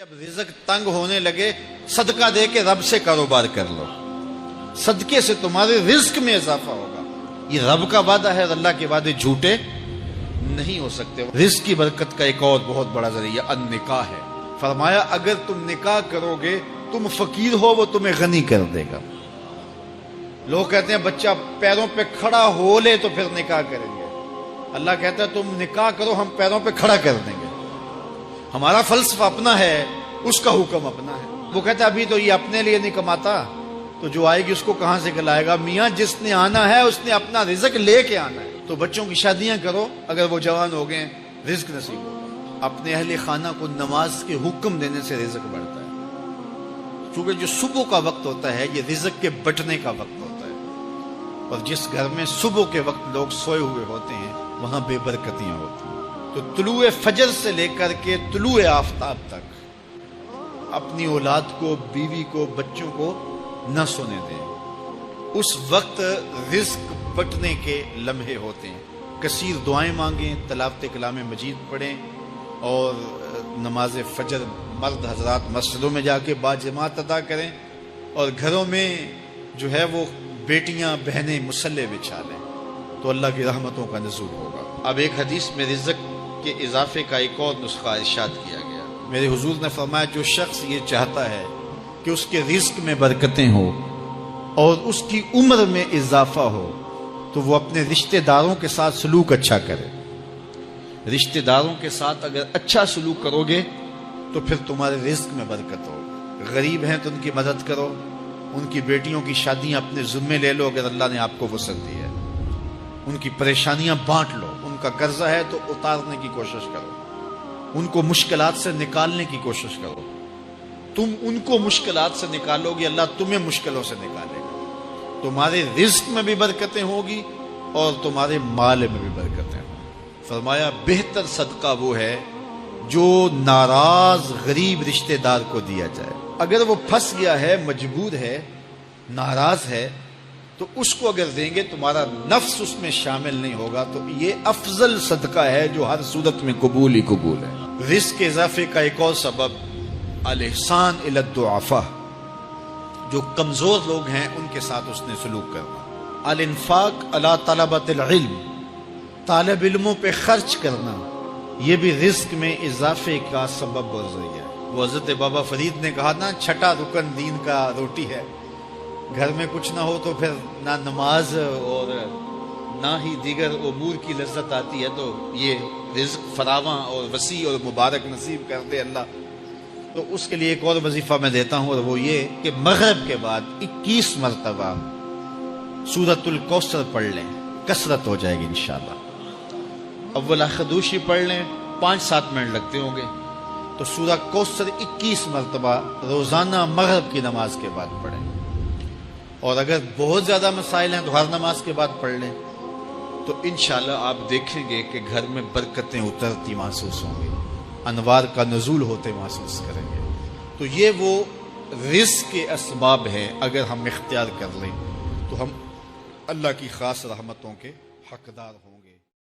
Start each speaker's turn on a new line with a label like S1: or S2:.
S1: جب رزق تنگ ہونے لگے صدقہ دے کے رب سے کاروبار کر لو، صدقے سے تمہارے رزق میں اضافہ ہوگا۔ یہ رب کا وعدہ ہے، اللہ کے وعدے جھوٹے نہیں ہو سکتے۔ رزق کی برکت کا ایک اور بہت بڑا ذریعہ النکاح ہے۔ فرمایا اگر تم نکاح کرو گے، تم فقیر ہو وہ تمہیں غنی کر دے گا۔ لوگ کہتے ہیں بچہ پیروں پہ کھڑا ہو لے تو پھر نکاح کریں گے، اللہ کہتا ہے تم نکاح کرو ہم پیروں پہ کھڑا کر دیں گے۔ ہمارا فلسفہ اپنا ہے، اس کا حکم اپنا ہے۔ وہ کہتا ہے ابھی تو یہ اپنے لیے نہیں کماتا تو جو آئے گی اس کو کہاں سے کھلائے گا؟ میاں جس نے آنا ہے اس نے اپنا رزق لے کے آنا ہے۔ تو بچوں کی شادیاں کرو، اگر وہ جوان ہو گئے رزق نصیب ہوگا۔ اپنے اہل خانہ کو نماز کے حکم دینے سے رزق بڑھتا ہے، کیونکہ جو صبح کا وقت ہوتا ہے یہ رزق کے بٹنے کا وقت ہوتا ہے، اور جس گھر میں صبح کے وقت لوگ سوئے ہوئے ہوتے ہیں وہاں بے برکتیاں ہوتی ہیں۔ تو طلوع فجر سے لے کر کے طلوع آفتاب تک اپنی اولاد کو، بیوی کو، بچوں کو نہ سونے دیں۔ اس وقت رزق بٹنے کے لمحے ہوتے ہیں۔ کثیر دعائیں مانگیں، تلاوت کلام مجید پڑھیں، اور نماز فجر مرد حضرات مسجدوں میں جا کے باجماعت ادا کریں، اور گھروں میں جو ہے وہ بیٹیاں بہنیں مصلے بچھا لیں، تو اللہ کی رحمتوں کا نزول ہوگا۔ اب ایک حدیث میں رزق کے اضافے کا ایک اور نسخہ ارشاد کیا گیا۔ میرے حضور نے فرمایا جو شخص یہ چاہتا ہے کہ اس کے رزق میں برکتیں ہو اور اس کی عمر میں اضافہ ہو تو وہ اپنے رشتہ داروں کے ساتھ سلوک اچھا کرے۔ رشتہ داروں کے ساتھ اگر اچھا سلوک کرو گے تو پھر تمہارے رزق میں برکت ہو۔ غریب ہیں تو ان کی مدد کرو، ان کی بیٹیوں کی شادیاں اپنے ذمے لے لو اگر اللہ نے آپ کو وسعت دی ہے، ان کی پریشانیاں بانٹ لو، ان کا قرضہ ہے تو اتارنے کی کوشش کرو، ان کو مشکلات سے نکالنے کی کوشش کرو۔ تم ان کو مشکلات سے نکالو گے، اللہ تمہیں مشکلوں سے نکالے گا۔ تمہارے رزق میں بھی برکتیں ہوگی اور تمہارے مال میں بھی برکتیں ہوں۔ فرمایا بہتر صدقہ وہ ہے جو ناراض غریب رشتہ دار کو دیا جائے۔ اگر وہ پھنس گیا ہے، مجبور ہے، ناراض ہے، تو اس کو اگر دیں گے تمہارا نفس اس میں شامل نہیں ہوگا، تو یہ افضل صدقہ ہے جو ہر صورت میں قبول ہی قبول ہے۔ رزق کے اضافے کا ایک اور سبب الاحسان الی الضعفاء، جو کمزور لوگ ہیں ان کے ساتھ اس نے سلوک کرنا۔ الانفاق علی طلبۃ العلم، طالب علموں پہ خرچ کرنا، یہ بھی رزق میں اضافے کا سبب اور ذریعہ ہے۔ وہ حضرت بابا فرید نے کہا نا چھٹا رکن دین کا روٹی ہے۔ گھر میں کچھ نہ ہو تو پھر نہ نماز اور نہ ہی دیگر امور کی لذت آتی ہے، تو یہ رزق فراواں اور وسیع اور مبارک نصیب کر دے اللہ۔ تو اس کے لیے ایک اور وظیفہ میں دیتا ہوں، اور وہ یہ کہ مغرب کے بعد 21 مرتبہ سورۃ الکوثر پڑھ لیں، کثرت ہو جائے گی انشاءاللہ۔ اول خدوشی پڑھ لیں، 5-7 منٹ لگتے ہوں گے، تو سورہ کوثر 21 مرتبہ روزانہ مغرب کی نماز کے بعد پڑھیں۔ اور اگر بہت زیادہ مسائل ہیں تو ہر نماز کے بعد پڑھ لیں، تو انشاءاللہ آپ دیکھیں گے کہ گھر میں برکتیں اترتی محسوس ہوں گی، انوار کا نزول ہوتے محسوس کریں گے۔ تو یہ وہ رزق کے اسباب ہیں، اگر ہم اختیار کر لیں تو ہم اللہ کی خاص رحمتوں کے حقدار ہوں۔